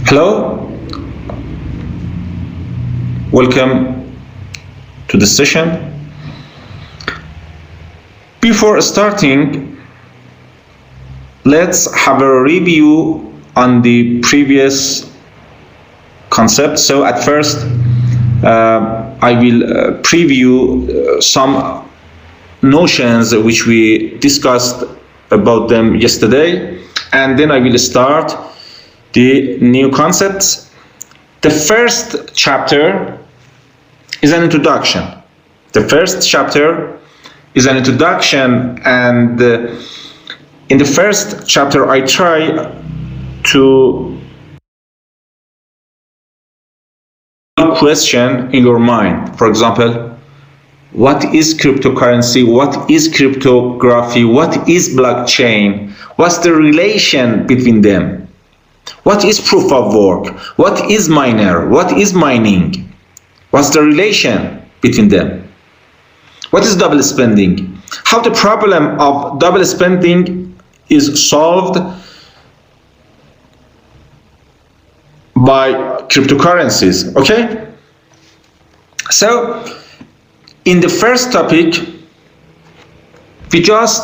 Hello, welcome to the session. Before starting, let's have a review on the previous concept. So at first, I will preview some notions which we discussed about them yesterday, and then I will start the new concepts. The first chapter is an introduction. And in the first chapter I try to question in your mind. For example, what is cryptocurrency? What is cryptography? What is blockchain? What's the relation between them? What is proof of work? What is miner? What is mining? What's the relation between them? What is double spending? How the problem of double spending is solved by cryptocurrencies, okay? So, in the first topic, we just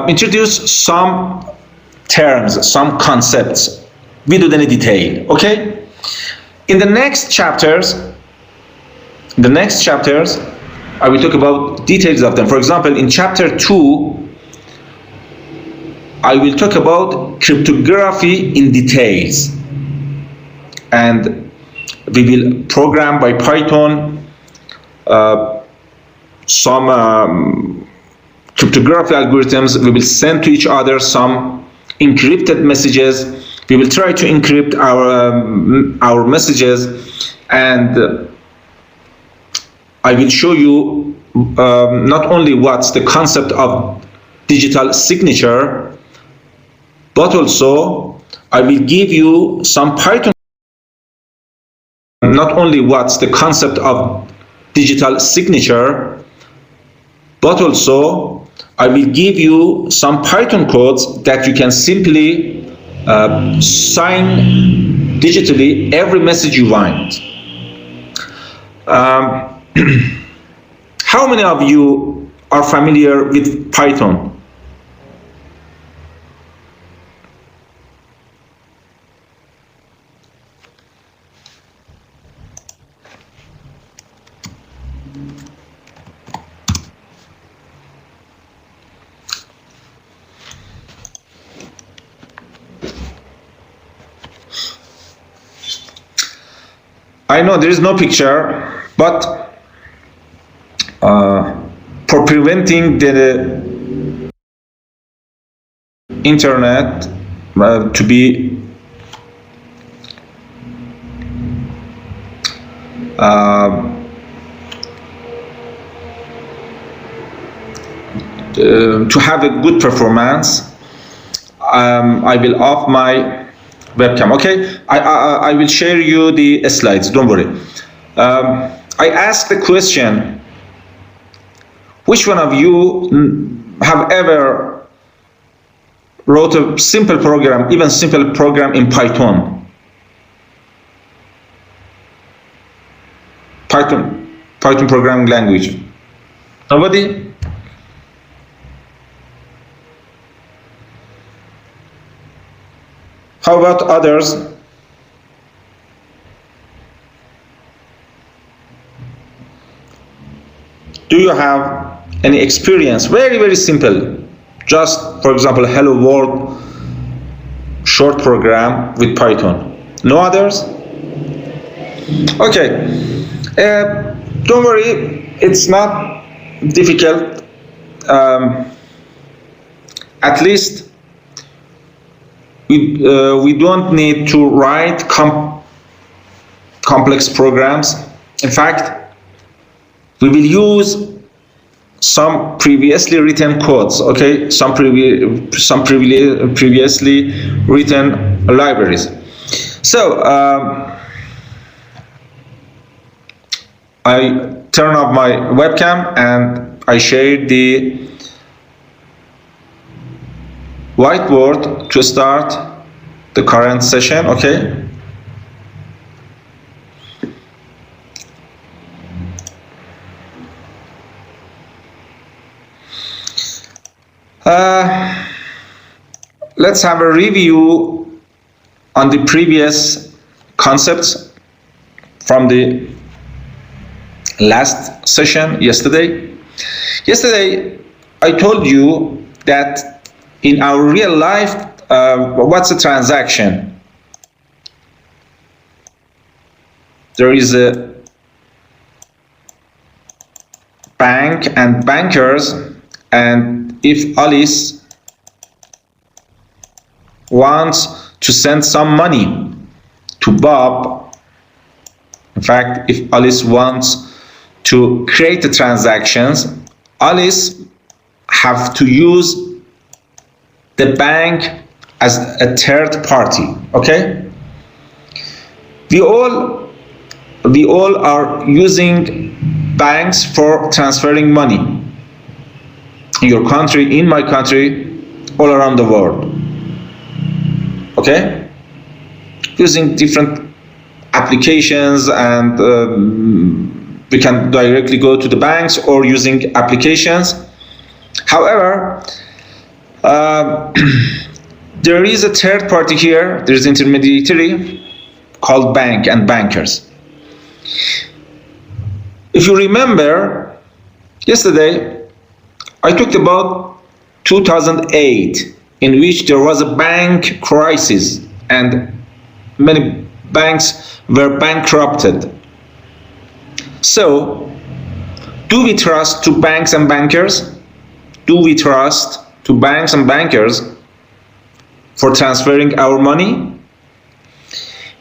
introduce some terms, some concepts, without any detail, okay? In the next chapters, I will talk about details of them. For example, in chapter 2, I will talk about cryptography in details, and we will program by Python some cryptography algorithms. We will send to each other some encrypted messages. We will try to encrypt our messages, and I will show you not only what's the concept of digital signature, but also I will give you some Python. Not only what's the concept of digital signature, but also I will give you some Python codes that you can simply sign digitally every message you want. How many of you are familiar with Python? I know there is no picture, but for preventing the internet to be to have a good performance, I will off my webcam. Okay, I will share you the slides, don't worry. I asked the question, which one of you have ever wrote a simple program, even simple program in Python? Python programming language. Nobody? How about others? Do you have any experience? Very, very simple. Just, for example, hello world short program with Python. No others? Okay. Don't worry, it's not difficult. At least we don't need to write complex programs. In fact, we will use some previously written codes, okay? Some previously written libraries. So I turn off my webcam and I share the whiteboard to start the current session, okay? Let's have a review on the previous concepts from the last session yesterday. Yesterday, I told you that in our real life, what's a transaction? There is a bank and bankers, and if Alice wants to send some money to Bob, in fact, if Alice wants to create the transactions, Alice have to use the bank as a third party. Okay, we all are using banks for transferring money in your country, in my country, all around the world. Okay, using different applications, and we can directly go to the banks or using applications. However, there is a third party here. There is an intermediary called bank and bankers. If you remember, yesterday I talked about 2008, in which there was a bank crisis and many banks were bankrupted. So, do we trust to banks and bankers? Do we trust to banks and bankers for transferring our money?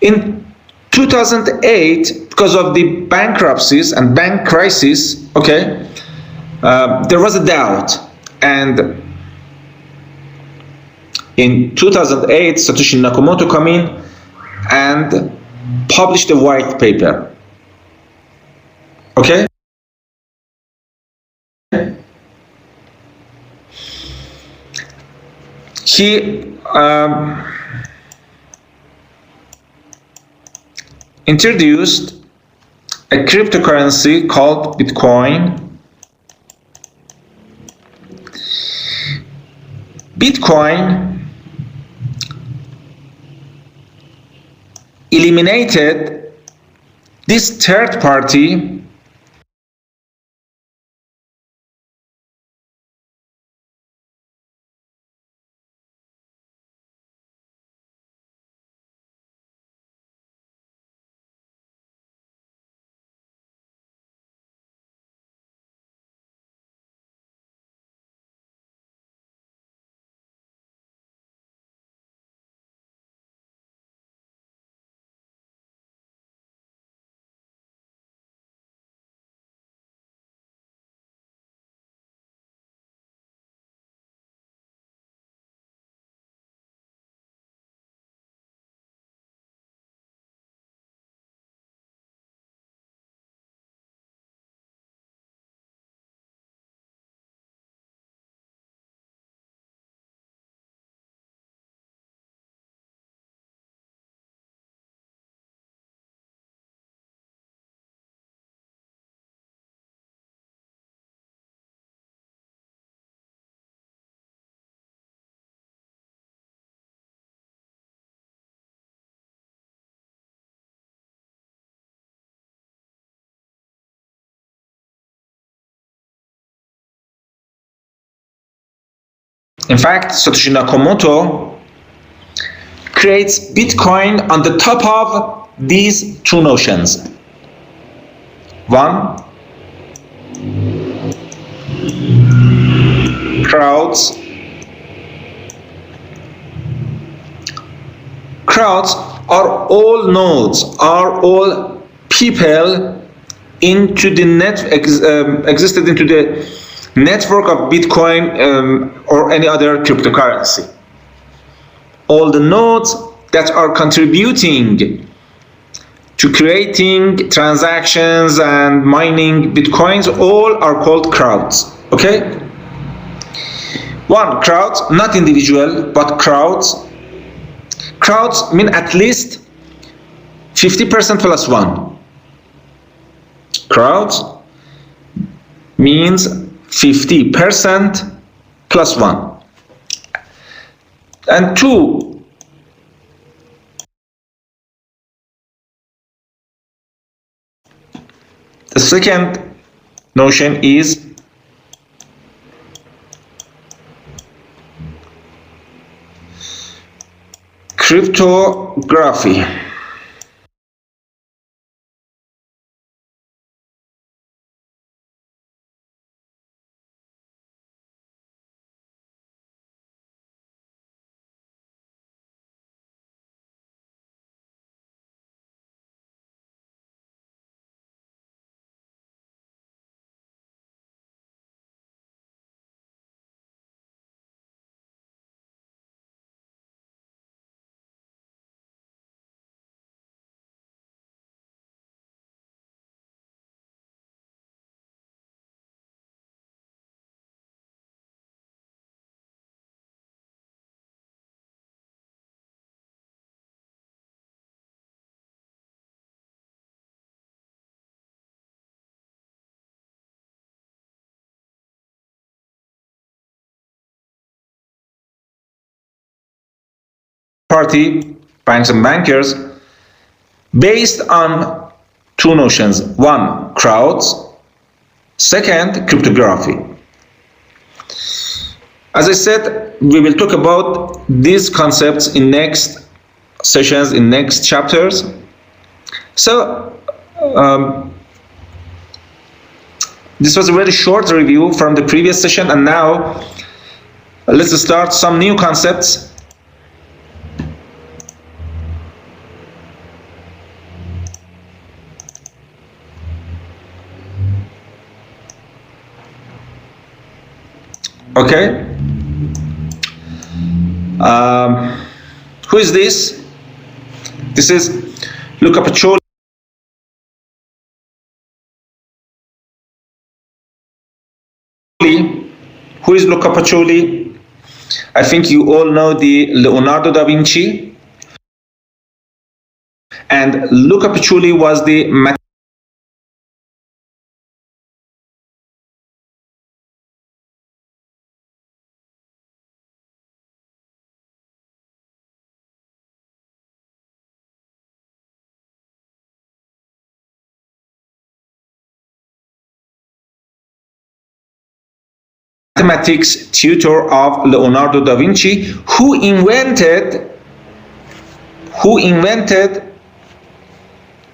In 2008, because of the bankruptcies and bank crisis, okay, there was a doubt, and in 2008, Satoshi Nakamoto came in and published a white paper. Okay? He introduced a cryptocurrency called Bitcoin. Bitcoin eliminated this third party In fact, Satoshi Nakamoto creates Bitcoin on the top of these two notions. One, crowds. Crowds are all nodes, are all people into the existed into the network of Bitcoin or any other cryptocurrency. All the nodes that are contributing to creating transactions and mining Bitcoins, all are called crowds. Okay? One, crowds, not individual, but crowds. Crowds mean at least 50% plus 1. Crowds means 50% plus 1. And two, the second notion is cryptography. Party, banks and bankers, based on two notions. One, crowds. Second, cryptography. As I said, we will talk about these concepts in next sessions, in next chapters. So, this was a very short review from the previous session, and now let's start some new concepts. Okay. Who is this? This is Luca Pacioli. Who is Luca Pacioli? I think you all know the Leonardo da Vinci. And Luca Pacioli was the mathematics tutor of Leonardo da Vinci, who invented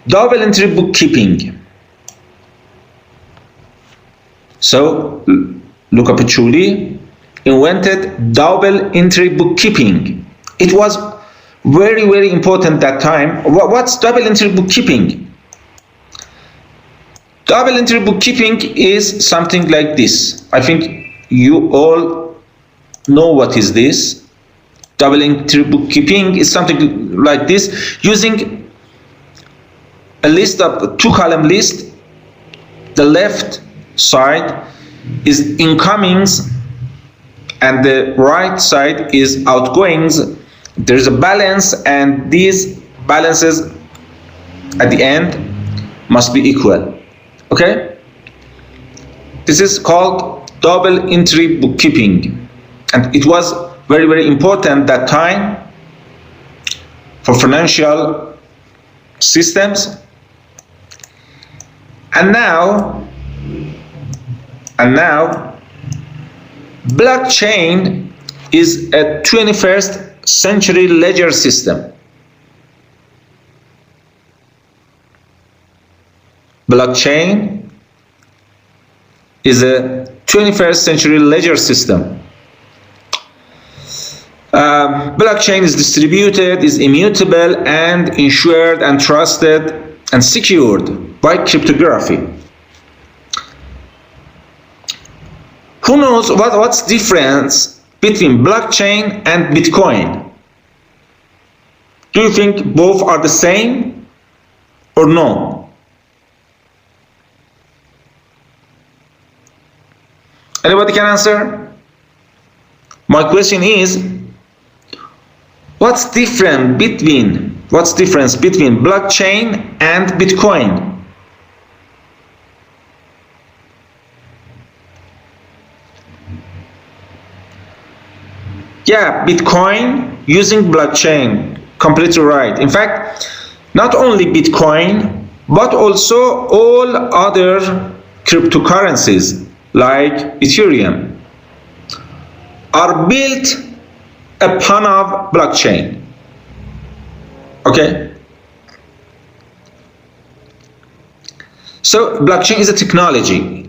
double entry bookkeeping. So Luca Pacioli invented double entry bookkeeping. It was very, very important that time. What's double entry bookkeeping? Double entry bookkeeping is something like this. I think you all know what is this. Double entry bookkeeping is something like this, using a list of two-column list. The left side is incomings and the right side is outgoings. There is a balance, and these balances at the end must be equal. Okay? This is called double entry bookkeeping, and it was very, very important that time for financial systems. And now blockchain is a 21st century ledger system. Blockchain is a 21st century ledger system. Blockchain is distributed, is immutable, and insured and trusted and secured by cryptography. Who knows what's the difference between blockchain and Bitcoin? Do you think both are the same or no? Anybody can answer? My question is, what's difference between blockchain and Bitcoin? Yeah, Bitcoin using blockchain. Completely right. In fact, not only Bitcoin, but also all other cryptocurrencies like Ethereum are built upon of blockchain. Okay? So blockchain is a technology,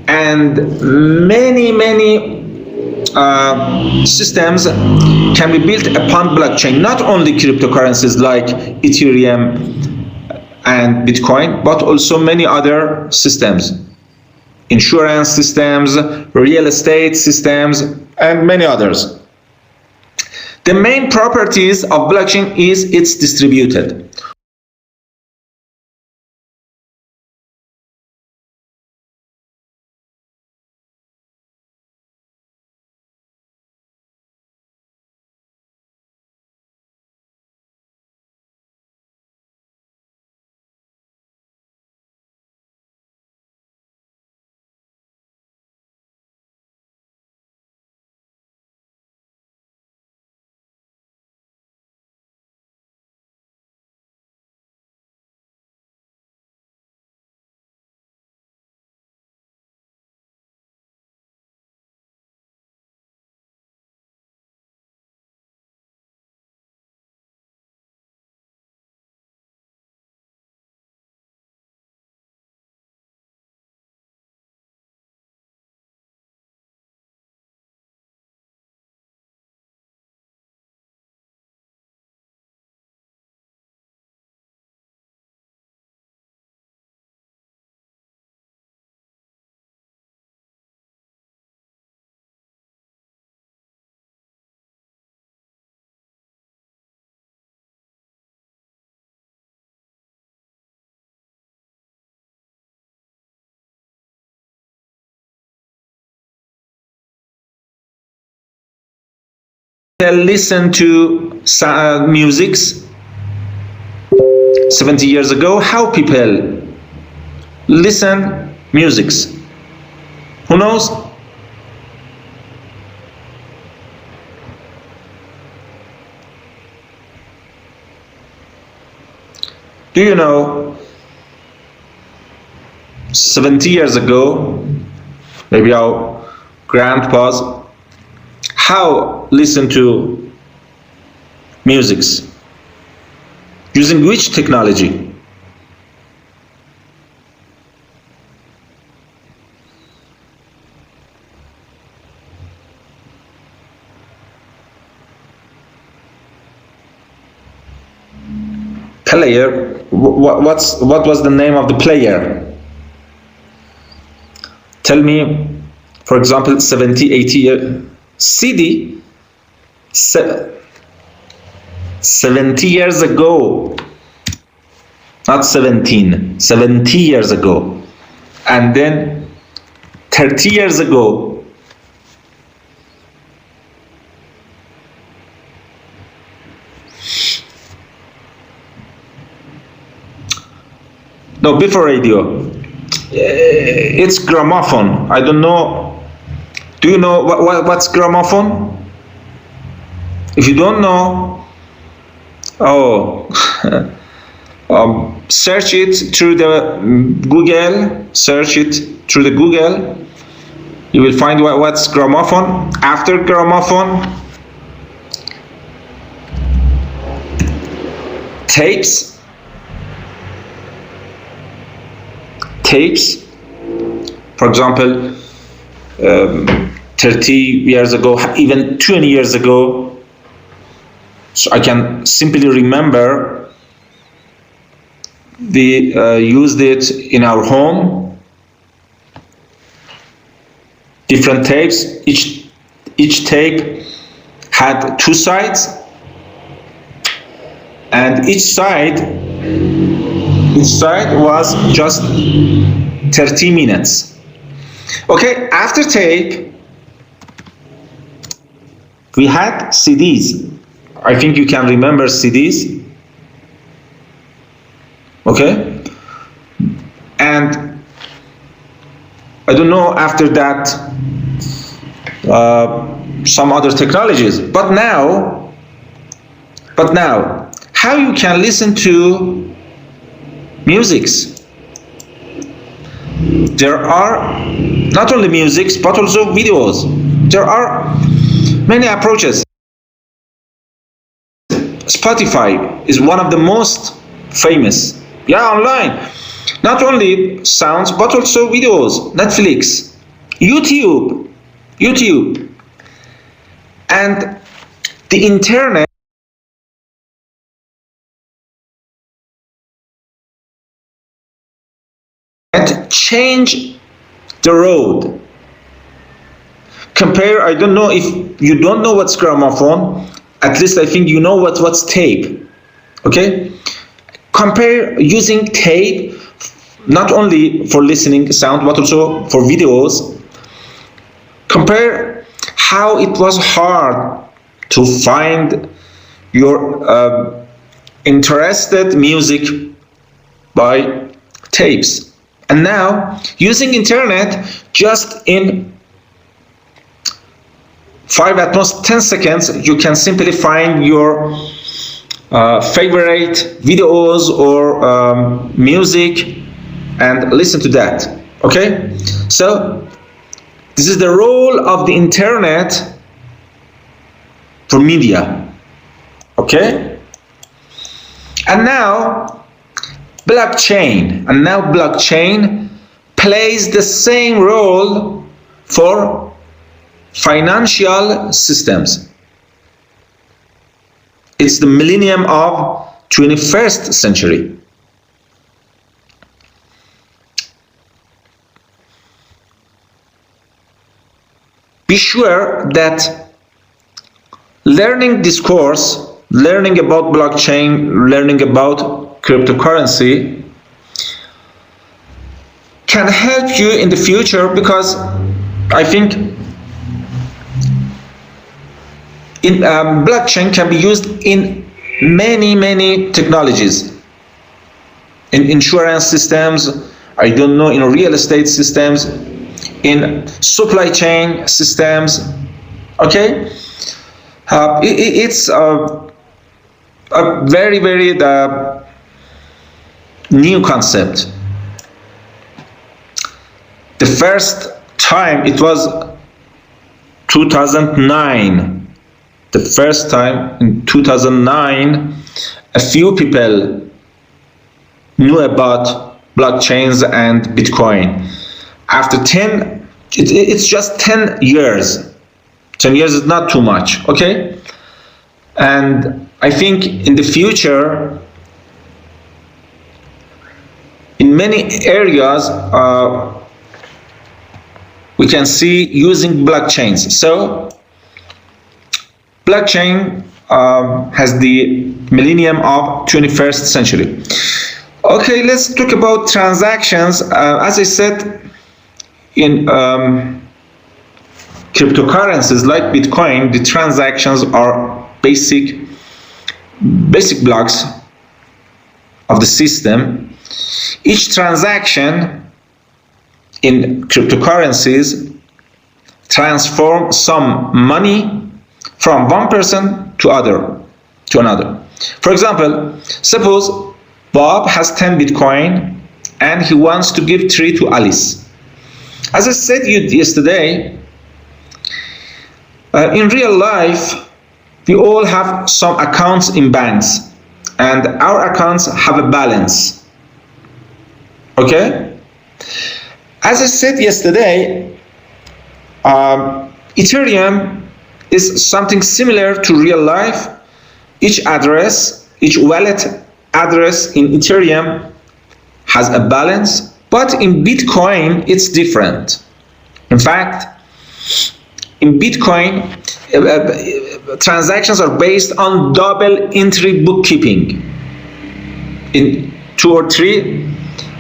and many systems can be built upon blockchain, not only cryptocurrencies like Ethereum and Bitcoin, but also many other systems, insurance systems, real estate systems, and many others. The main properties of blockchain is it's distributed. Listen to musics 70 years ago, how people listen musics. Who knows? Do you know 70 years ago, maybe our grandpas, how listen to musics? Using which technology? Player. What was the name of the player? Tell me, for example, 70, 80 years. CD. 70 years ago, not 17, 70 years ago, and then 30 years ago, no, before radio, it's gramophone. I don't know. Do you know what's gramophone? If you don't know, search it through the Google. Search it through the Google. You will find what's gramophone. After gramophone, tapes. For example, 30 years ago, even 20 years ago. So I can simply remember we used it in our home. Different tapes. Each tape had two sides, and each side was just 30 minutes. Okay, after tape, we had CDs. I think you can remember CDs. Okay? And I don't know after that some other technologies. But now, how you can listen to musics? There are not only musics but also videos. There are many approaches. Spotify is one of the most famous. Yeah, online. Not only sounds but also videos. Netflix, YouTube, and the internet change the road. Compare, I don't know if you don't know what's gramophone, at least I think you know what's tape. Okay? Compare using tape not only for listening sound but also for videos. Compare how it was hard to find your interested music by tapes. And now, using internet, just in 5 at most 10 seconds, you can simply find your favorite videos or music and listen to that. Okay? So, this is the role of the internet for media. Okay? And now, blockchain plays the same role for financial systems. It's the millennium of 21st century. Be sure that learning this course, learning about blockchain, learning about cryptocurrency can help you in the future, because I think blockchain can be used in many technologies, in insurance systems, I don't know, in real estate systems, in supply chain systems. Okay, it's a very new concept. The first time it was 2009. The first time in 2009, a few people knew about blockchains and Bitcoin. After 10, it's just 10 years. 10 years is not too much, okay? And I think in the future, in many areas, we can see using blockchains. So, blockchain has the millennium of 21st century. Okay, let's talk about transactions. As I said, in cryptocurrencies like Bitcoin, the transactions are basic blocks of the system. Each transaction in cryptocurrencies transform some money from one person to another. For example, suppose Bob has 10 Bitcoin and he wants to give 3 to Alice. As I said yesterday, in real life, we all have some accounts in banks, and our accounts have a balance. Okay? As I said yesterday, Ethereum is something similar to real life. Each wallet address in Ethereum has a balance, but in Bitcoin it's different. In fact, in Bitcoin, transactions are based on double entry bookkeeping. In 2 or 3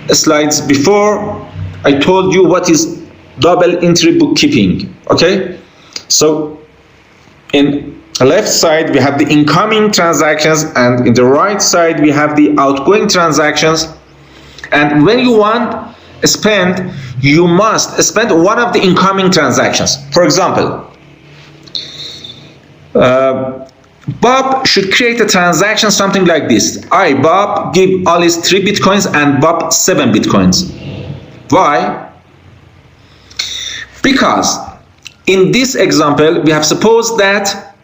slides before, I told you what is double entry bookkeeping. Okay, so in the left side we have the incoming transactions, and in the right side we have the outgoing transactions. And when you want to spend, you must spend one of the incoming transactions. For example, Bob should create a transaction something like this. I, Bob, give Alice 3 bitcoins and Bob 7 bitcoins. Why? Because in this example, we have supposed that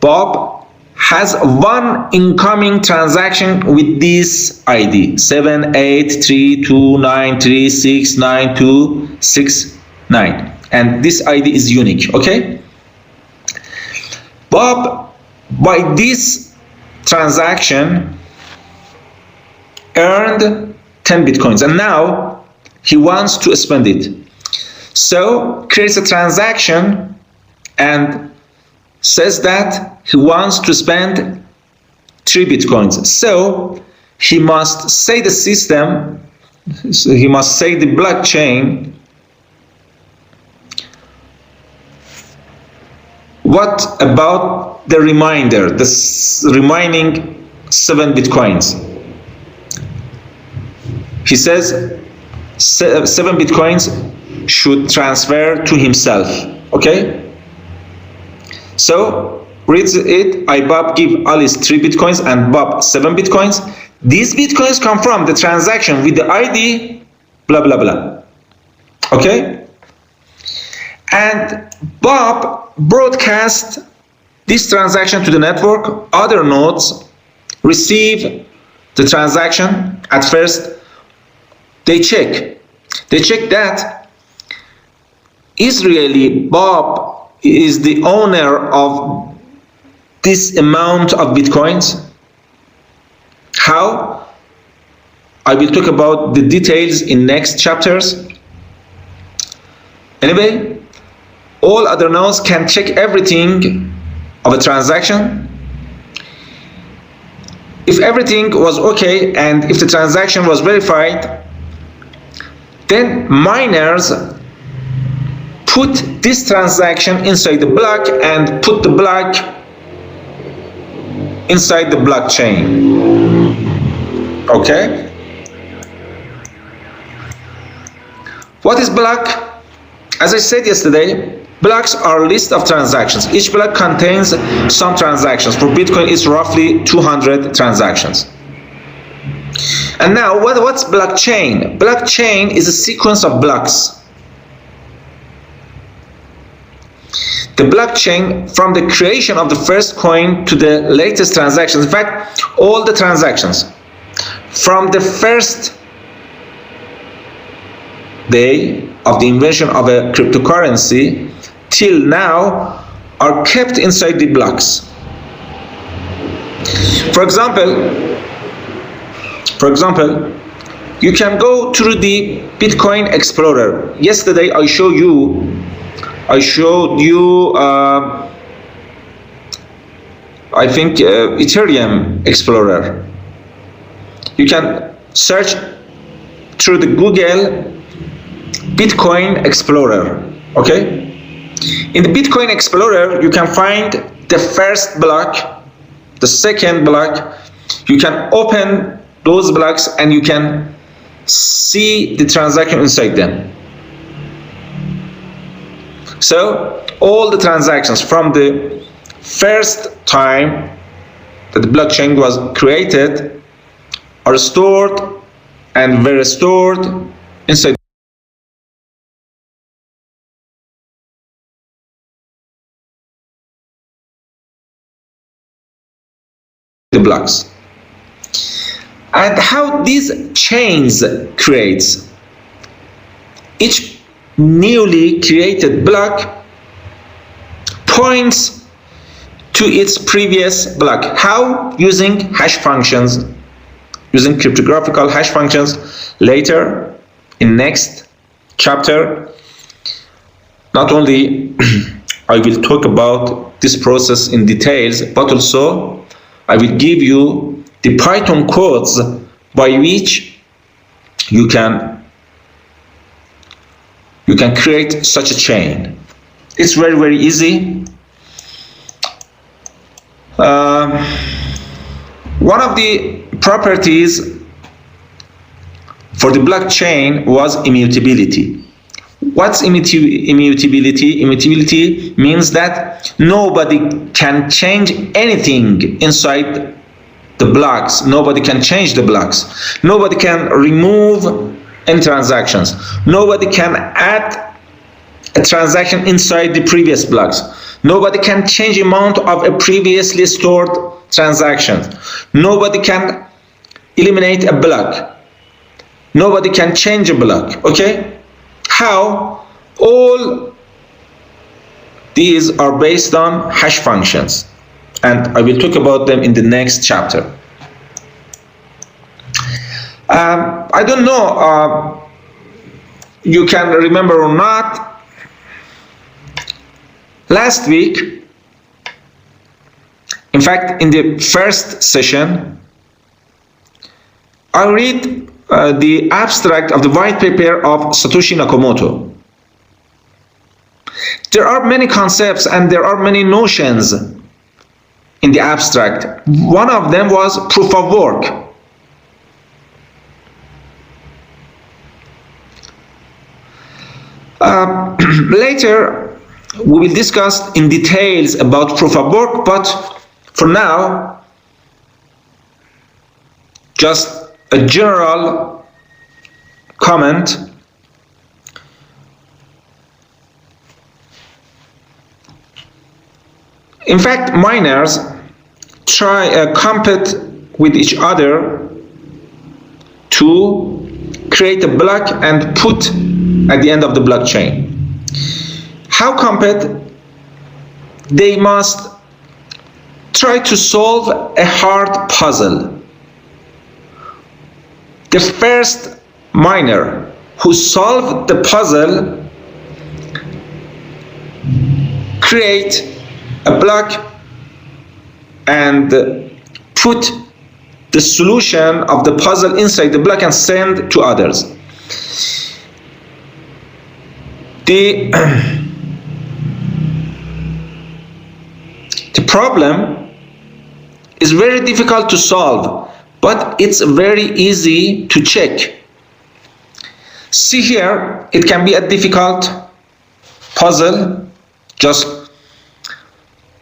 Bob has one incoming transaction with this ID 78329369269, and this ID is unique. Okay, Bob by this transaction earned 10 bitcoins and now he wants to spend it, so creates a transaction and says that he wants to spend 3 bitcoins. So he must say the system, so he must say the blockchain, what about the remainder, the remaining 7 bitcoins? He says 7 bitcoins should transfer to himself. Okay, so reads it. I, Bob, give Alice 3 bitcoins and Bob 7 bitcoins. These bitcoins come from the transaction with the ID blah blah blah. Okay, and Bob broadcast this transaction to the network. Other nodes receive the transaction. At first they check that is really Bob is the owner of this amount of bitcoins. How? I will talk about the details in next chapters. Anyway, all other nodes can check everything of a transaction. If everything was okay and if the transaction was verified, then miners put this transaction inside the block and put the block inside the blockchain. Okay, what is block? As I said yesterday, blocks are a list of transactions. Each block contains some transactions. For Bitcoin, it's roughly 200 transactions. And now, what's blockchain? Blockchain is a sequence of blocks. The blockchain, from the creation of the first coin to the latest transactions, in fact, all the transactions, from the first day of the invention of a cryptocurrency till now, are kept inside the blocks. For example, you can go through the Bitcoin Explorer. Yesterday I showed you I think Ethereum Explorer. You can search through the Google Bitcoin Explorer. Okay, in the Bitcoin Explorer you can find the first block, the second block. You can open those blocks and you can see the transaction inside them. So all the transactions from the first time that the blockchain was created are stored and were stored inside the blocks. And how these chains creates, each newly created block points to its previous block. How? Using hash functions, using cryptographic hash functions. Later in next chapter, not only I will talk about this process in details, but also I will give you the Python codes by which you can create such a chain. It's very, very easy. One of the properties for the blockchain was immutability. What's immutability? Immutability means that nobody can change anything inside the blocks. Nobody can change the blocks. Nobody can remove any transactions. Nobody can add a transaction inside the previous blocks. Nobody can change amount of a previously stored transaction. Nobody can eliminate a block. Nobody can change a block. Okay? How? All these are based on hash functions, and I will talk about them in the next chapter. I don't know you can remember or not. Last week, in fact in the first session, I read the abstract of the white paper of Satoshi Nakamoto. There are many concepts and there are many notions in the abstract. One of them was proof of work. Later we will discuss in details about proof of work, but for now just a general comment. In fact, miners compete with each other to create a block and put at the end of the blockchain. How compete? They must try to solve a hard puzzle. The first miner who solved the puzzle create a block and put the solution of the puzzle inside the block and send to others. The problem is very difficult to solve, but it's very easy to check. See here, it can be a difficult puzzle. Just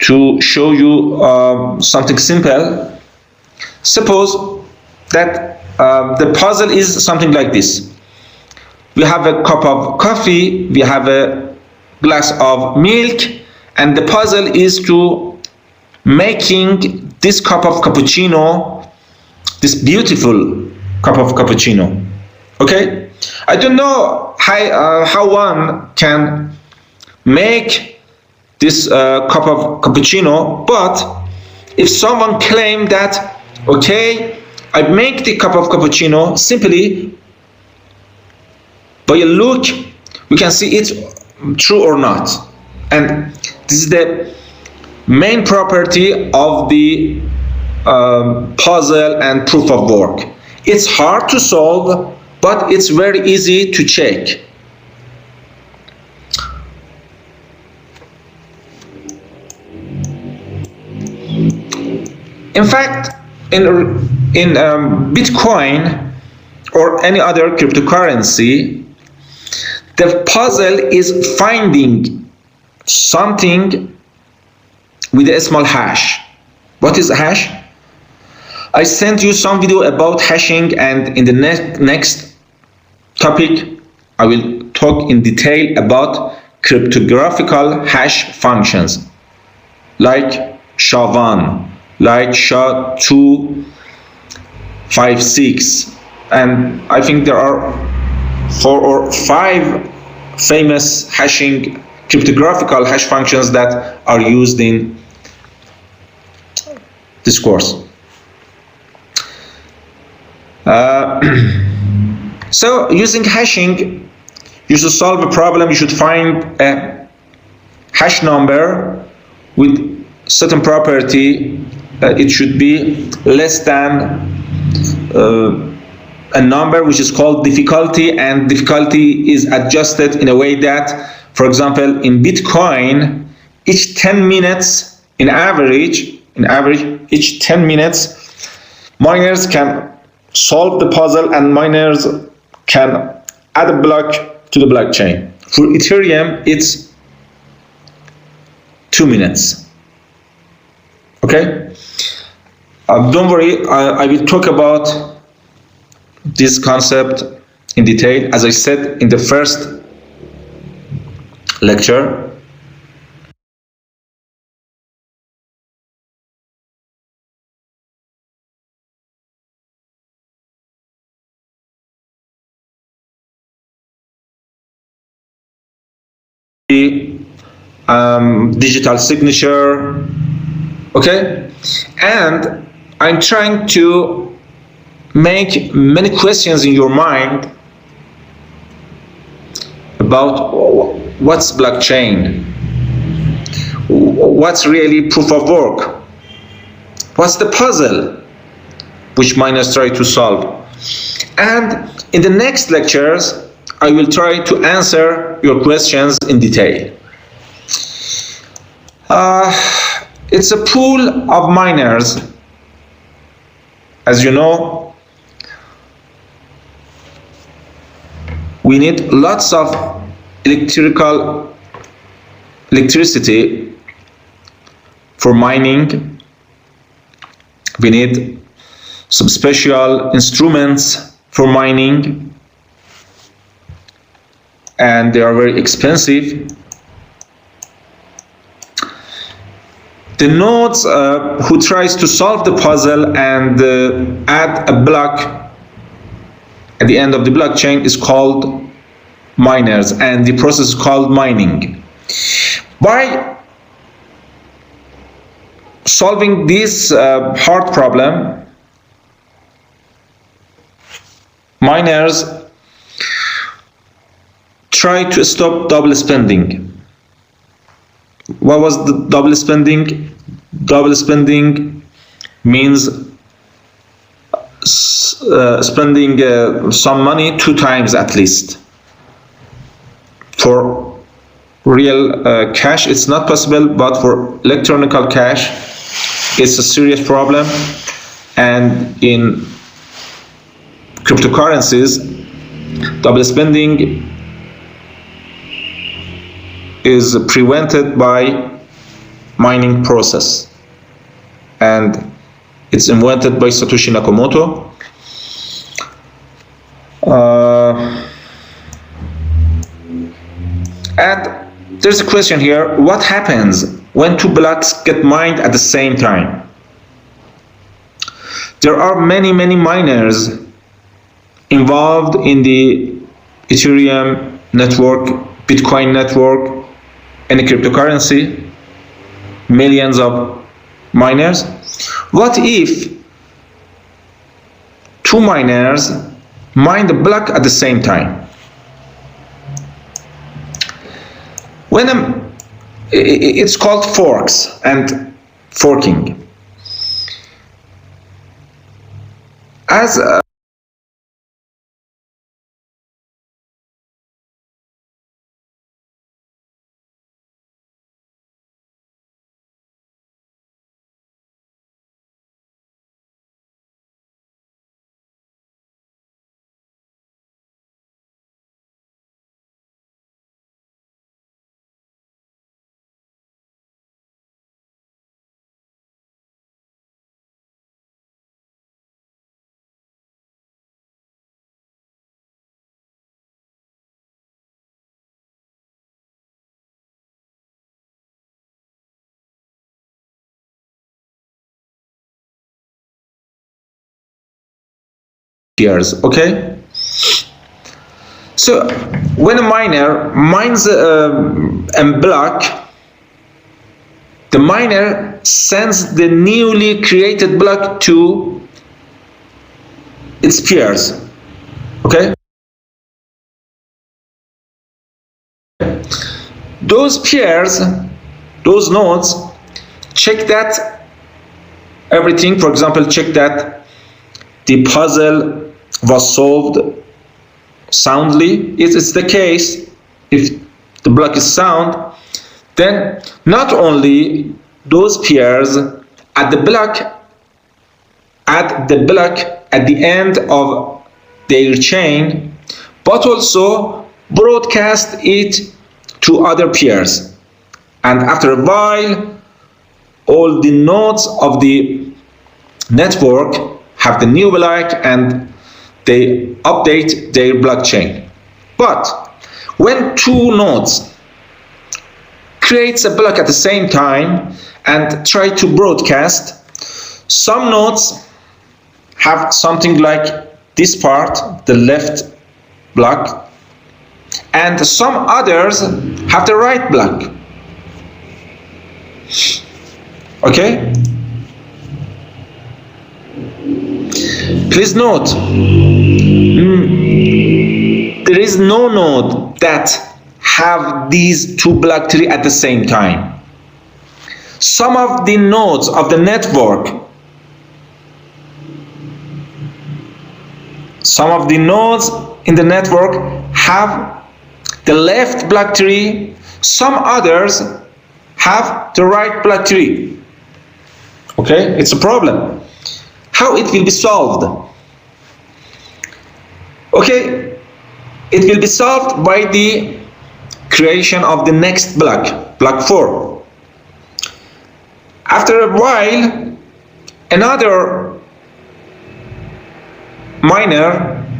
to show you something simple, suppose that the puzzle is something like this. We have a cup of coffee, we have a glass of milk, and the puzzle is to making this cup of cappuccino, this beautiful cup of cappuccino. Okay, I don't know how one can make this cup of cappuccino, but if someone claimed that, okay, I make the cup of cappuccino simply by a look, we can see it true or not. And this is the main property of the puzzle and proof of work. It's hard to solve, but it's very easy to check. In fact, in Bitcoin or any other cryptocurrency, the puzzle is finding something with a small hash. What is a hash? I sent you some video about hashing, and in the next topic I will talk in detail about cryptographic hash functions like SHA-1, like SHA-256, and I think there are 4 or 5 famous hashing cryptographic hash functions that are used in this course. So using hashing, you should solve a problem. You should find a hash number with certain property. It should be less than a number which is called difficulty, and difficulty is adjusted in a way that, for example, in Bitcoin, each 10 minutes in average, each 10 minutes, miners can solve the puzzle and miners can add a block to the blockchain. For Ethereum, it's 2 minutes. Okay? Don't worry, I will talk about this concept in detail, as I said in the first lecture. Digital signature, okay? And I'm trying to make many questions in your mind about what's blockchain, what's really proof of work, what's the puzzle which miners try to solve. And in the next lectures, I will try to answer your questions in detail. It's a pool of miners. As you know, we need lots of electricity for mining. We need some special instruments for mining, and they are very expensive. The nodes who tries to solve the puzzle and add a block at the end of the blockchain is called miners, and the process is called mining. By solving this hard problem, miners try to stop double spending. What was the double spending? Double spending means spending some money 2 times at least. For real cash, it's not possible, but for electronic cash, it's a serious problem. And in cryptocurrencies, double spending is prevented by mining process, and it's invented by Satoshi Nakamoto. And there's a question here: what happens when 2 blocks get mined at the same time? There are many miners involved in the Ethereum network, Bitcoin network, any cryptocurrency, millions of miners. What if 2 miners mine the block at the same time? It's called forks and forking. As years, okay? So when a miner mines a block, the miner sends the newly created block to its peers, okay? Those peers, those nodes, check that everything, for example, check that the puzzle was solved soundly. If it's the case, if the block is sound, then not only those peers at the block at the end of their chain, but also broadcast it to other peers. And after a while, all the nodes of the network have the new block and they update their blockchain. But when two nodes creates a block at the same time and try to broadcast, some nodes have something like this part, the left block, and some others have the right block. Okay? Please note, there is no node that have these two block tree at the same time. Some of the nodes of the network, some of the nodes in the network have the left block tree, some others have the right block tree. Okay, it's a problem. How it will be solved? Okay, it will be solved by the creation of the next block, block 4. After a while, another miner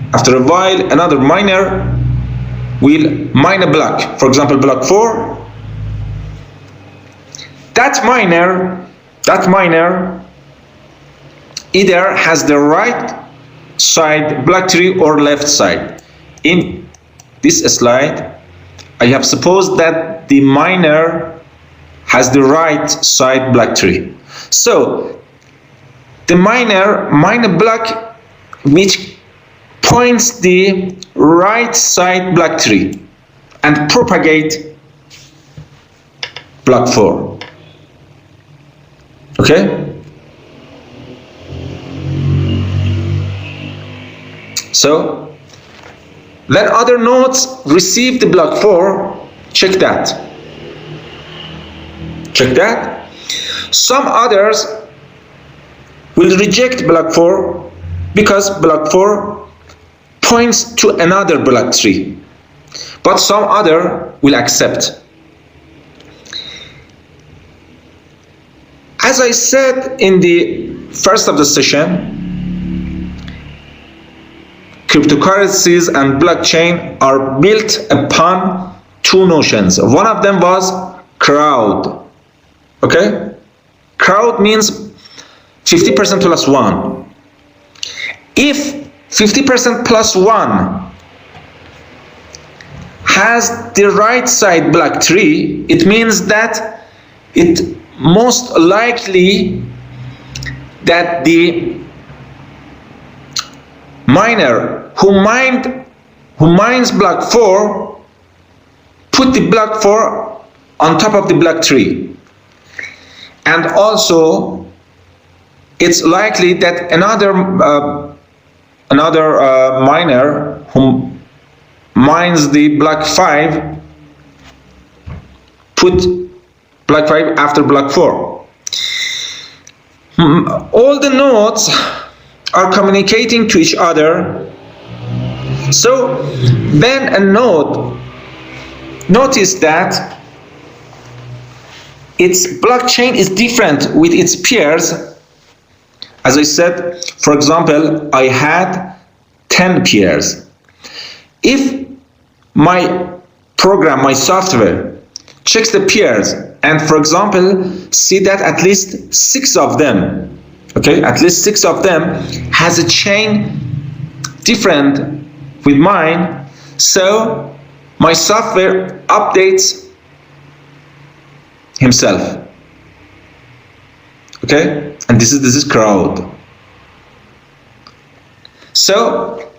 will mine a block, for example block 4. That miner either has the right side block tree or left side. In this slide, I have supposed that the miner has the right side block tree. So the miner mine a block which points the right side block tree and propagate block 4. Okay? So when other nodes receive the block 4, check that. Check that. Some others will reject block 4 because block 4 points to another block tree, but some other will accept. As I said in the first of the session, cryptocurrencies and blockchain are built upon two notions. One of them was crowd. Okay? Crowd means 50% plus 1. If 50% plus 1 has the right side block tree, it means that it most likely that the miner who mines block 4 put the block 4 on top of the block tree, and also it's likely that another miner who mines the block 5 put block 5 after block 4. All the nodes are communicating to each other. So when a node notice that its blockchain is different with its peers, as I said, for example, I had 10 peers. If my program, my software checks the peers and, for example, see that at least 6 of them, okay, at least 6 of them has a chain different with mine, so my software updates himself. Okay, and this is crowd. So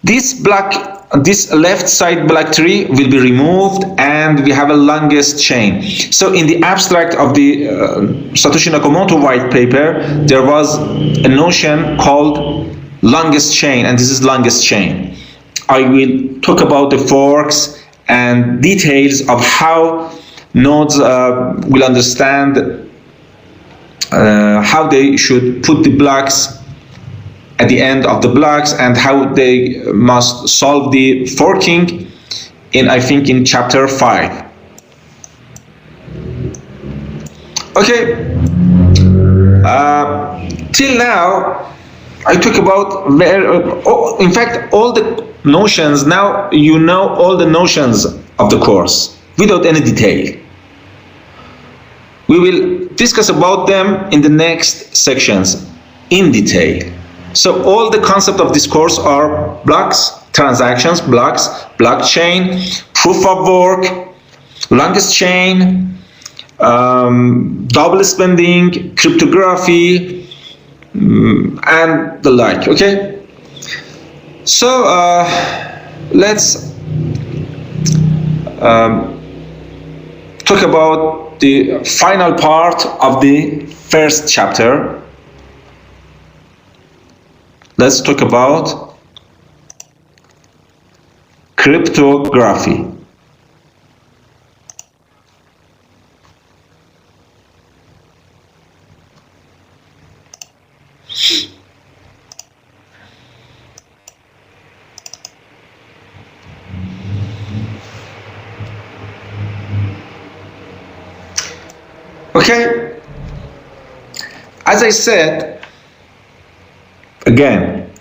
this left side block tree will be removed and we have a longest chain. So in the abstract of the Satoshi Nakamoto white paper, there was a notion called longest chain, and this is longest chain. I will talk about the forks and details of how nodes will understand how they should put the blocks at the end of the blocks and how they must solve the forking I think in chapter 5. Okay, till now I talk about in fact all the notions. Now you know all the notions of the course without any detail. We will discuss about them in the next sections in detail. So all the concepts of this course are blocks, transactions, blocks, blockchain, proof of work, longest chain, double spending, cryptography, and the like. Okay, so let's talk about the final part of the first chapter. Let's talk about cryptography. Okay, as I said, again,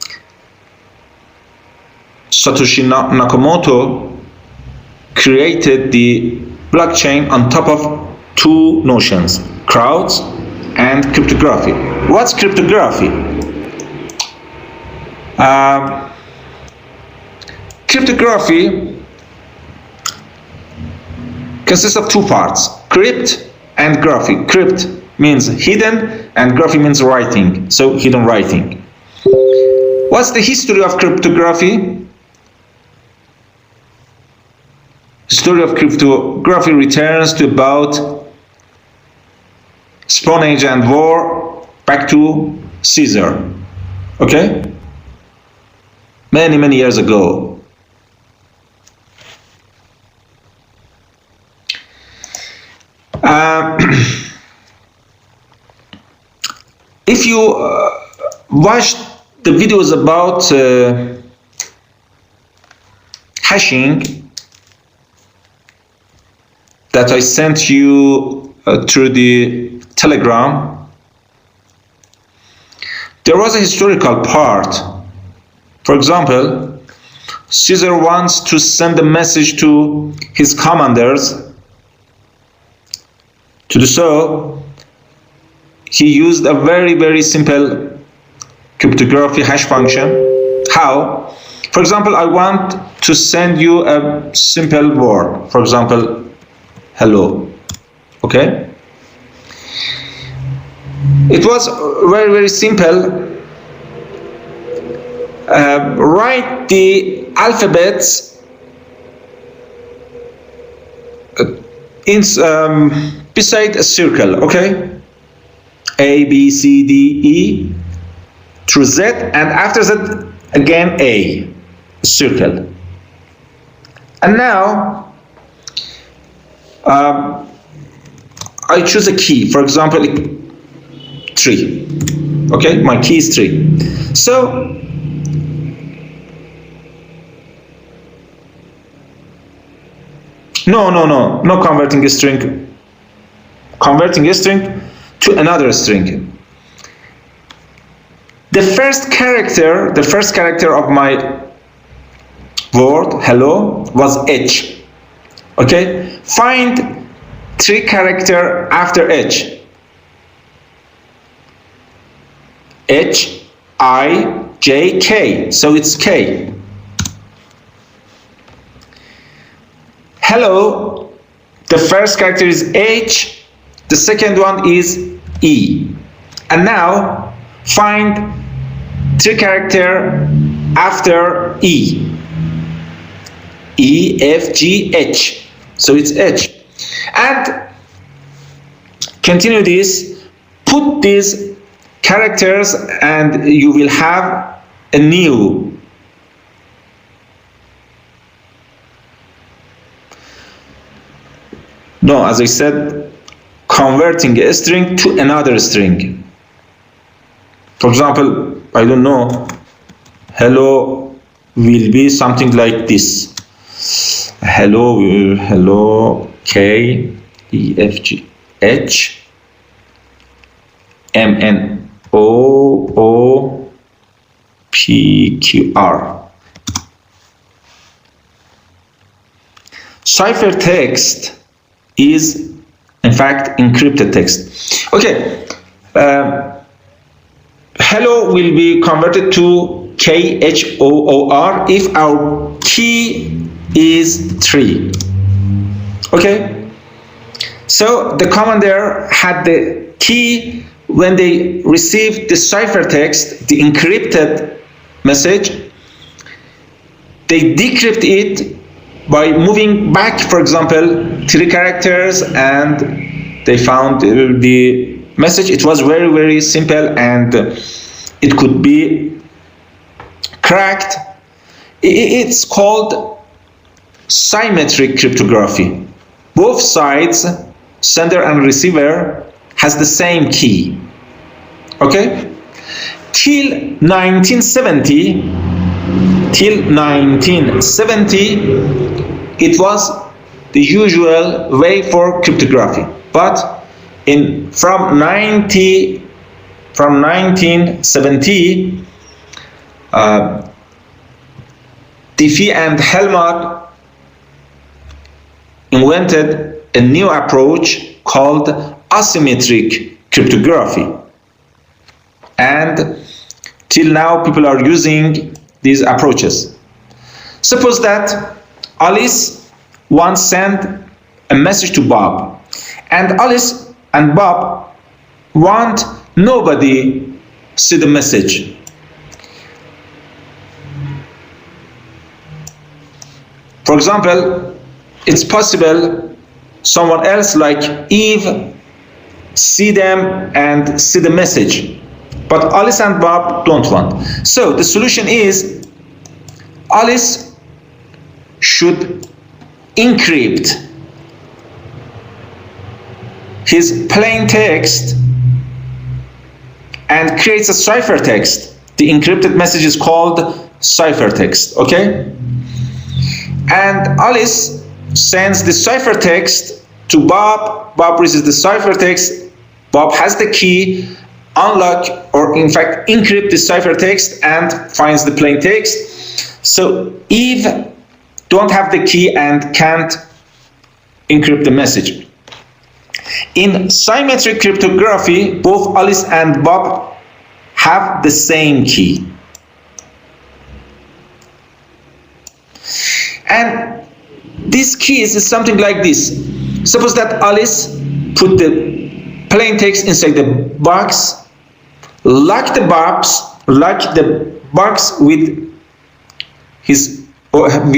Satoshi Nakamoto created the blockchain on top of two notions, crowds and cryptography. What's cryptography? Cryptography consists of two parts, crypt and graphy. Crypt means hidden and graphy means writing, so hidden writing. What's the history of cryptography? The story of cryptography returns to about Stone Age and war, back to Caesar. Okay? Many years ago. If you watch the videos about hashing that I sent you through the Telegram, there was a historical part. For example, Caesar wants to send a message to his commanders. To do so, he used a very simple cryptography hash function. How? For example, I want to send you a simple word. For example, hello. Okay? It was very simple. Write the alphabets beside a circle, okay? A, B, C, D, E through Z, and after that again a circle. And now I choose a key, for example 3. Okay, my key is 3. So no converting a string. Converting a string to another string. The first character of my word hello was H. Okay, find 3 characters after H. H, I, J, K. So it's K. Hello, the first character is H, the second one is E. And now find 3 characters after E. E, F, G, H. So it's H. And continue this, put these characters and you will have a new. No, as I said, converting a string to another string. For example, I don't know, hello will be something like this. hello K E F G H M N O P Q R. Ciphertext is in fact encrypted text. Okay, hello will be converted to KHOOR if our key is 3. Okay, so the commander had the key when they received the ciphertext, the encrypted message. They decrypt it by moving back, for example, 3 characters, and they found the message. It was very simple, and it could be cracked. It's called symmetric cryptography. Both sides, sender and receiver, has the same key. Okay? Till 1970, it was the usual way for cryptography. But from 1970, Diffie and Helmut invented a new approach called asymmetric cryptography. And till now, people are using these approaches. Suppose that Alice once sent a message to Bob, and Alice and Bob want nobody see the message. For example, it's possible someone else like Eve see them and see the message, but Alice and Bob don't want. So the solution is Alice should encrypt his plain text and creates a ciphertext. The encrypted message is called ciphertext. Okay? And Alice sends the ciphertext to Bob. Bob receives the ciphertext. Bob has the key, unlock, or in fact encrypt the ciphertext and finds the plain text. So Eve don't have the key and can't encrypt the message. In symmetric cryptography, both Alice and Bob have the same key. And this key is something like this. Suppose that Alice put the plain text inside the box, lock the box with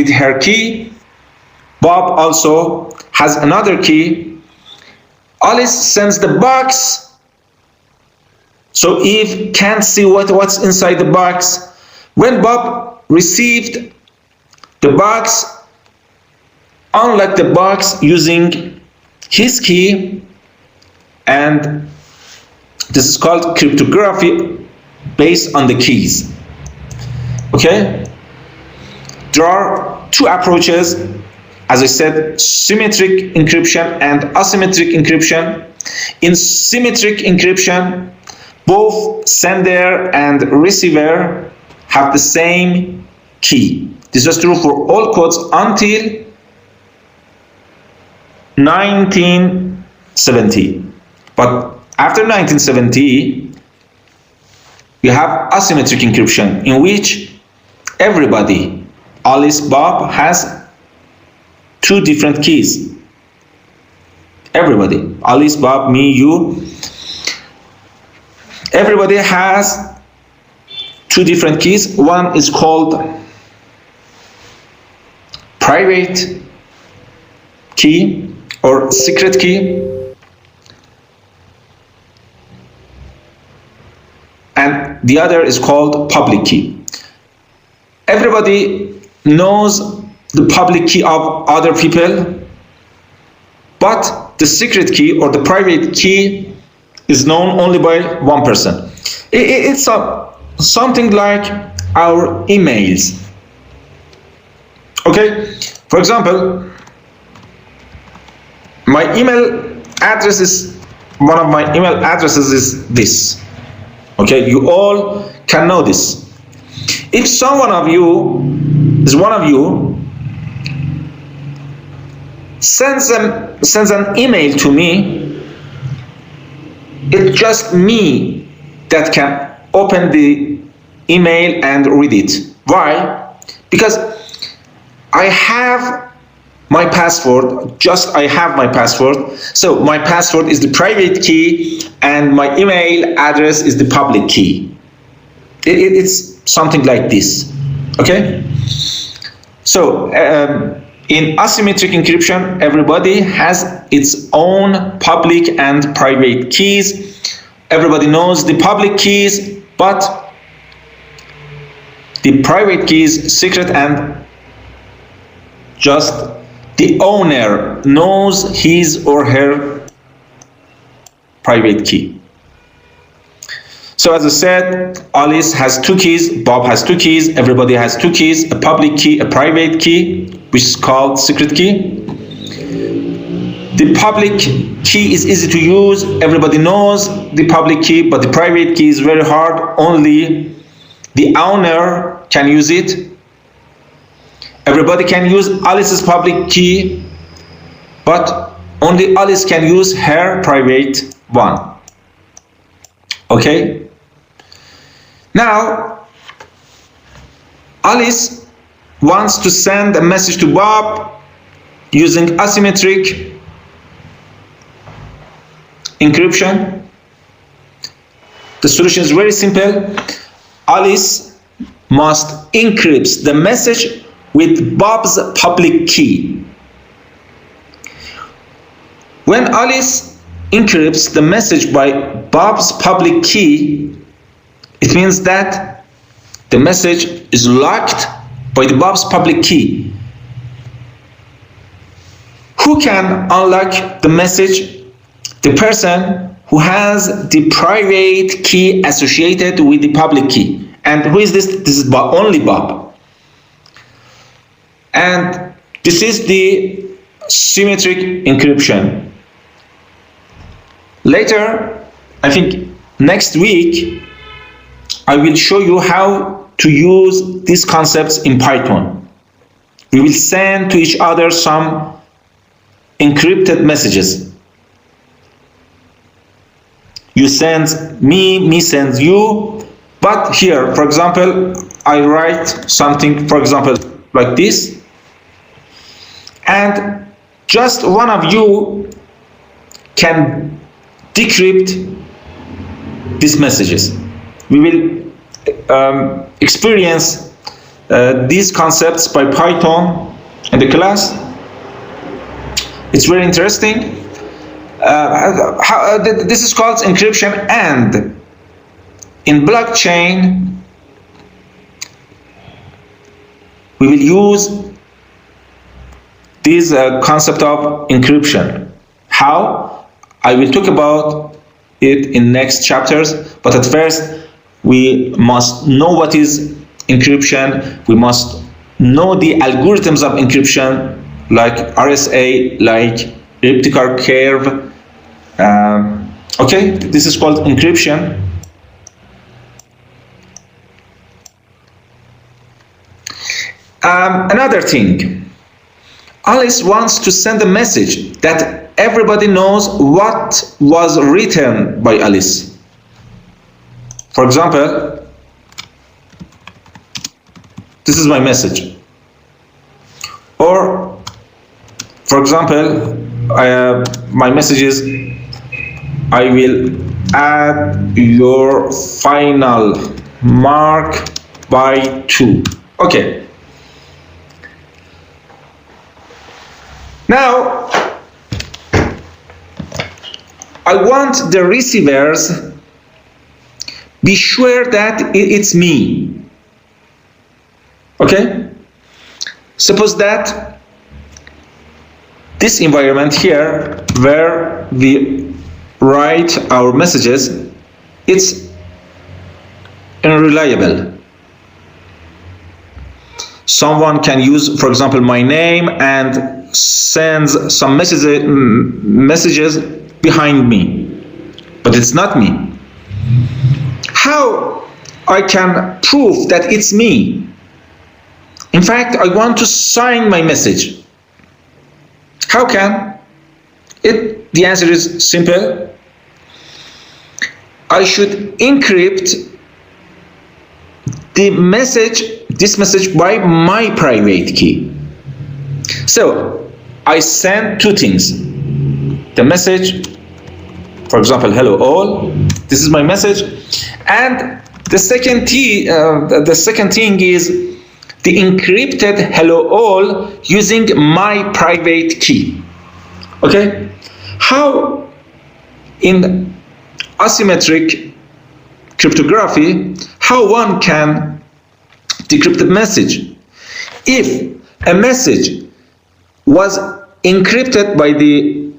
her key. Bob also has another key. Alice sends the box, so Eve can't see what's inside the box. When Bob received the box, unlock the box using his key, and this is called cryptography based on the keys. Okay? There are 2 approaches, as I said, symmetric encryption and asymmetric encryption. In symmetric encryption, both sender and receiver have the same key. This was true for all codes until 1970. But after 1970, we have asymmetric encryption, in which everybody, Alice, Bob, has 2 different keys. Everybody, Alice, Bob, me, you, everybody has 2 different keys. One is called private key or secret key, and the other is called public key. Everybody knows the public key of other people, but the secret key or the private key is known only by one person. It's something like our emails. Okay, For example, my email address is, one of my email addresses is this. Okay, you all can know this. If one of you sends an email to me, it's just me that can open the email and read it. Why? Because I have my password, I have my password. So my password is the private key and my email address is the public key. It's something like this. Okay? So in asymmetric encryption, everybody has its own public and private keys. Everybody knows the public keys, but the private key is secret and just the owner knows his or her private key. So as I said, Alice has two keys, Bob has two keys, everybody has two keys, a public key, a private key, which is called secret key. The public key is easy to use, everybody knows the public key, but the private key is very hard, only the owner can use it. Everybody can use Alice's public key, but only Alice can use her private one. Okay? Now, Alice wants to send a message to Bob using asymmetric encryption. The solution is very simple. Alice must encrypt the message with Bob's public key. When Alice encrypts the message by Bob's public key, it means that the message is locked by the Bob's public key. Who can unlock the message? The person who has the private key associated with the public key. And who is this? This is Bob, only Bob. And this is the symmetric encryption. Later, I think next week, I will show you how to use these concepts in Python. We will send to each other some encrypted messages. You send me sends you, but here, for example, I write something, for example, like this, and just one of you can decrypt these messages. We will experience these concepts by Python in the class. It's very interesting. This is called encryption, and in blockchain we will use this concept of encryption. How? I will talk about it in next chapters, but at first we must know what is encryption. We must know the algorithms of encryption, like RSA, like elliptical curve. Okay, this is called encryption. Another thing, Alice wants to send a message that everybody knows what was written by Alice. For example, this is my message. Or, for example, my message is, I will add your final mark by 2. Okay. Now, I want the receivers be sure that it's me. Okay? Suppose that this environment here, where we write our messages, it's unreliable. someone can use, for example, my name and sends some messages behind me, but it's not me. How I can prove that it's me? In fact, I want to sign my message. How can? The answer is simple. I should encrypt this message by my private key. So I send two things. The message, for example, hello all. This is my message, and the second thing is the encrypted hello all using my private key. Okay? How in asymmetric cryptography, how one can decrypt a message? If a message was encrypted by the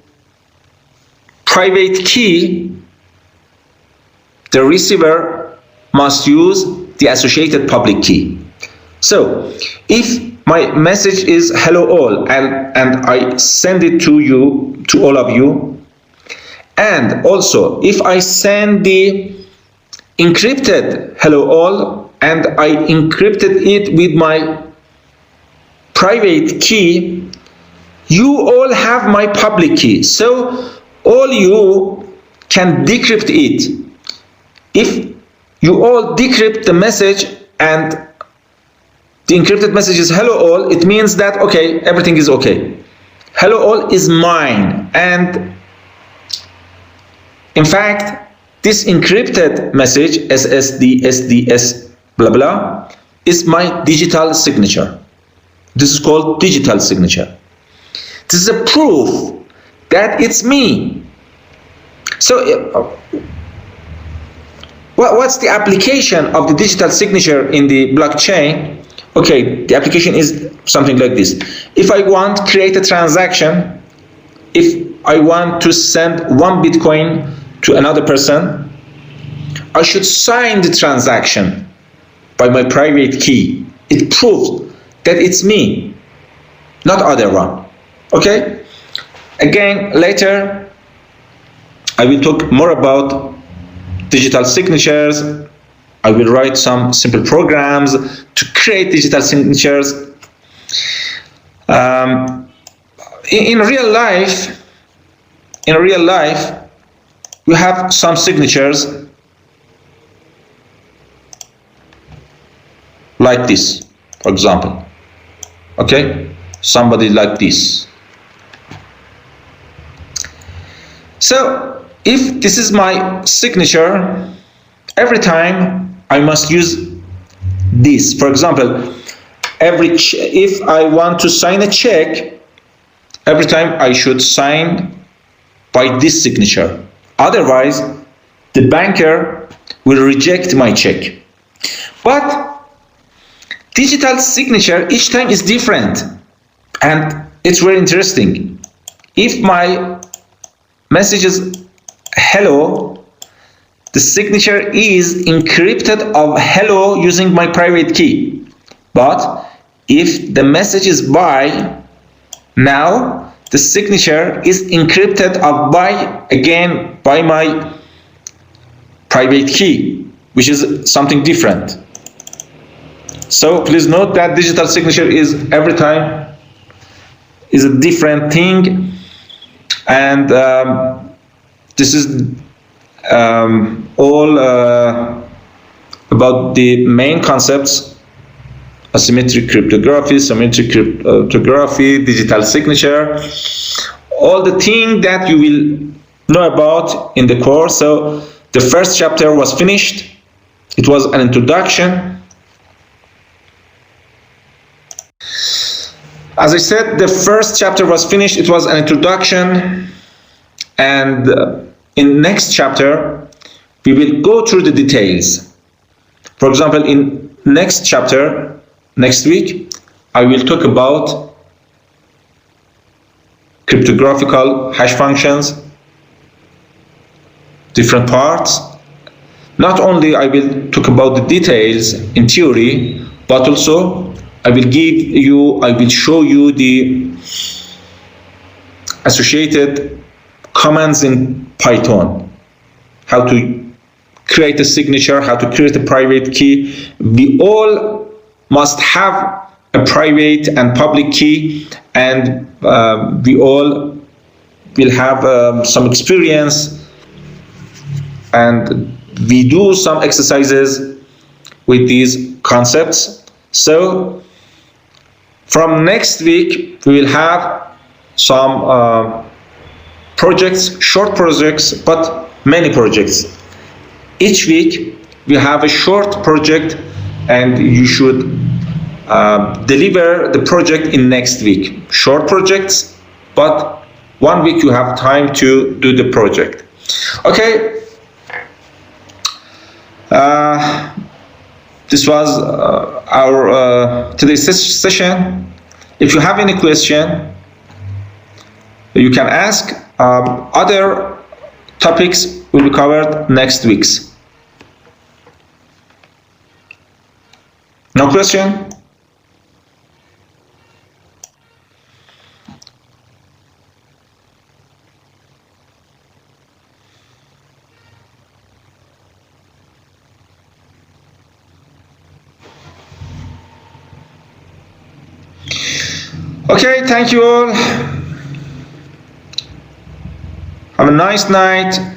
private key, the receiver must use the associated public key. So if my message is hello all and I send it to you, to all of you, and also if I send the encrypted hello all and I encrypted it with my private key, you all have my public key, so all you can decrypt it. If you all decrypt the message and the encrypted message is hello all, it means that okay, everything is okay. Hello all is mine, and in fact this encrypted message SSD, SDS, blah blah, is my digital signature. This is called digital signature. This is a proof that it's me. So what's the application of the digital signature in the blockchain? Okay, the application is something like this. If I want to create a transaction, if I want to send 1 Bitcoin to another person, I should sign the transaction by my private key. It proves that it's me, not other one. Okay? Again, later I will talk more about digital signatures. I will write some simple programs to create digital signatures. In real life, we have some signatures like this, for example. Okay, somebody like this. So if this is my signature, every time I must use this. For example, if I want to sign a check, every time I should sign by this signature. Otherwise, the banker will reject my check. But digital signature each time is different, and it's very interesting. If my message is hello, the signature is encrypted of hello using my private key. But if the message is bye, now the signature is encrypted of bye again by my private key, which is something different. So please note that digital signature is every time is a different thing, and this is all about the main concepts: asymmetric cryptography, symmetric cryptography, digital signature, all the things that you will know about in the course. So the first chapter was finished. It was an introduction. As I said, the first chapter was finished. It was an introduction, and in next chapter we will go through the details. For example, in next chapter, next week, I will talk about cryptographical hash functions, different parts. Not only I will talk about the details in theory, but also I will show you the associated commands in Python, how to create a signature, how to create a private key. We all must have a private and public key, and we all will have some experience, and we do some exercises with these concepts. So from next week we will have some projects, short projects, but many projects. Each week we have a short project, and you should deliver the project in next week. Short projects, but 1 week you have time to do the project. Okay. This was our today's session. If you have any question, you can ask. Other topics will be covered next week's. No question? Okay, thank you all. Have a nice night.